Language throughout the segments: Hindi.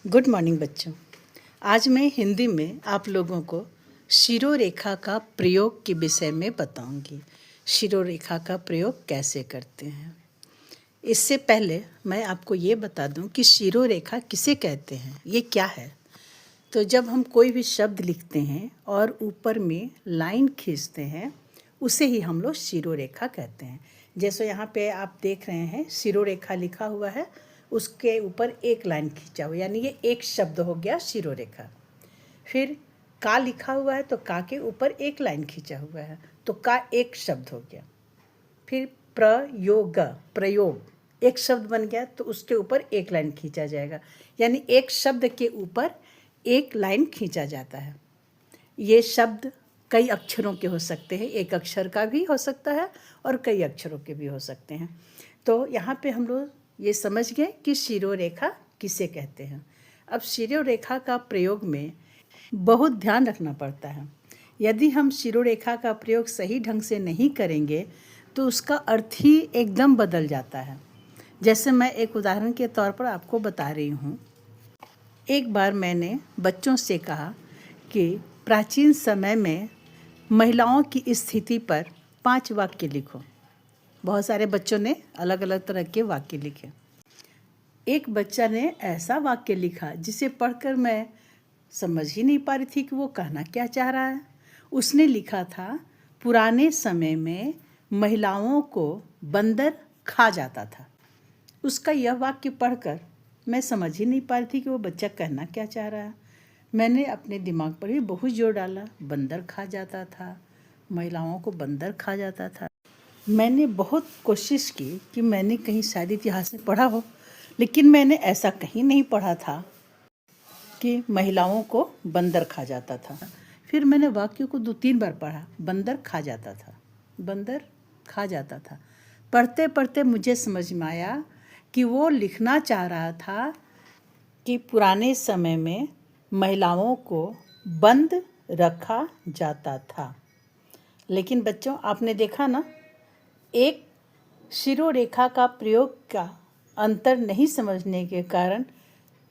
गुड मॉर्निंग बच्चों। आज मैं हिंदी में आप लोगों को शिरोरेखा का प्रयोग के विषय में बताऊंगी। शिरोरेखा का प्रयोग कैसे करते हैं। इससे पहले मैं आपको ये बता दूं कि शिरोरेखा किसे कहते हैं, ये क्या है। तो जब हम कोई भी शब्द लिखते हैं और ऊपर में लाइन खींचते हैं, उसे ही हम लोग शिरोरेखा कहते हैं। जैसे यहाँ पे आप देख रहे हैं शिरोरेखा लिखा हुआ है, उसके ऊपर एक लाइन खींचा हुआ, यानी ये एक शब्द हो गया शिरोरेखा। फिर का लिखा हुआ है तो का के ऊपर एक लाइन खींचा हुआ है, तो का एक शब्द हो गया। फिर प्रयोग, प्रयोग एक शब्द बन गया, तो उसके ऊपर एक लाइन खींचा जाएगा, यानी एक शब्द के ऊपर एक लाइन खींचा जाता है। ये शब्द कई अक्षरों के हो सकते हैं, एक अक्षर का भी हो सकता है और कई अक्षरों के भी हो सकते हैं। तो यहाँ पे हम लोग ये समझ गए कि शिरोरेखा किसे कहते हैं। अब शिरोरेखा का प्रयोग में बहुत ध्यान रखना पड़ता है। यदि हम शिरोरेखा का प्रयोग सही ढंग से नहीं करेंगे तो उसका अर्थ ही एकदम बदल जाता है। जैसे मैं एक उदाहरण के तौर पर आपको बता रही हूँ। एक बार मैंने बच्चों से कहा कि प्राचीन समय में महिलाओं की स्थिति पर 5 वाक्य लिखो। बहुत सारे बच्चों ने अलग अलग तरह के वाक्य लिखे। एक बच्चा ने ऐसा वाक्य लिखा जिसे पढ़कर मैं समझ ही नहीं पा रही थी कि वो कहना क्या चाह रहा है। उसने लिखा था, पुराने समय में महिलाओं को बंदर खा जाता था। उसका यह वाक्य पढ़कर मैं समझ ही नहीं पा रही थी कि वो बच्चा कहना क्या चाह रहा है। मैंने अपने दिमाग पर भी बहुत जोर डाला, बंदर खा जाता था, महिलाओं को बंदर खा जाता था। मैंने बहुत कोशिश की कि मैंने कहीं शायद इतिहास में पढ़ा हो, लेकिन मैंने ऐसा कहीं नहीं पढ़ा था कि महिलाओं को बंदर खा जाता था। फिर मैंने वाक्य को 2-3 बार पढ़ा, बंदर खा जाता था, बंदर खा जाता था। पढ़ते पढ़ते मुझे समझ में आया कि वो लिखना चाह रहा था कि पुराने समय में महिलाओं को बंद रखा जाता था। लेकिन बच्चों, आपने देखा ना, एक शिरोरेखा का प्रयोग का अंतर नहीं समझने के कारण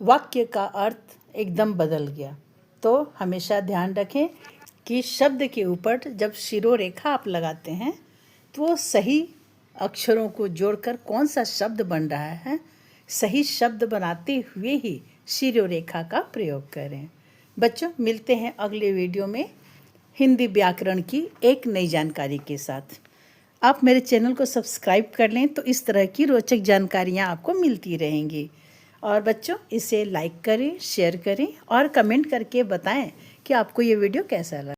वाक्य का अर्थ एकदम बदल गया। तो हमेशा ध्यान रखें कि शब्द के ऊपर जब शिरोरेखा आप लगाते हैं तो सही अक्षरों को जोड़कर कौन सा शब्द बन रहा है, सही शब्द बनाते हुए ही शिरोरेखा का प्रयोग करें। बच्चों, मिलते हैं अगले वीडियो में हिंदी व्याकरण की एक नई जानकारी के साथ। आप मेरे चैनल को सब्सक्राइब कर लें तो इस तरह की रोचक जानकारियाँ आपको मिलती रहेंगी। और बच्चों, इसे लाइक करें, शेयर करें और कमेंट करके बताएं कि आपको ये वीडियो कैसा लगा।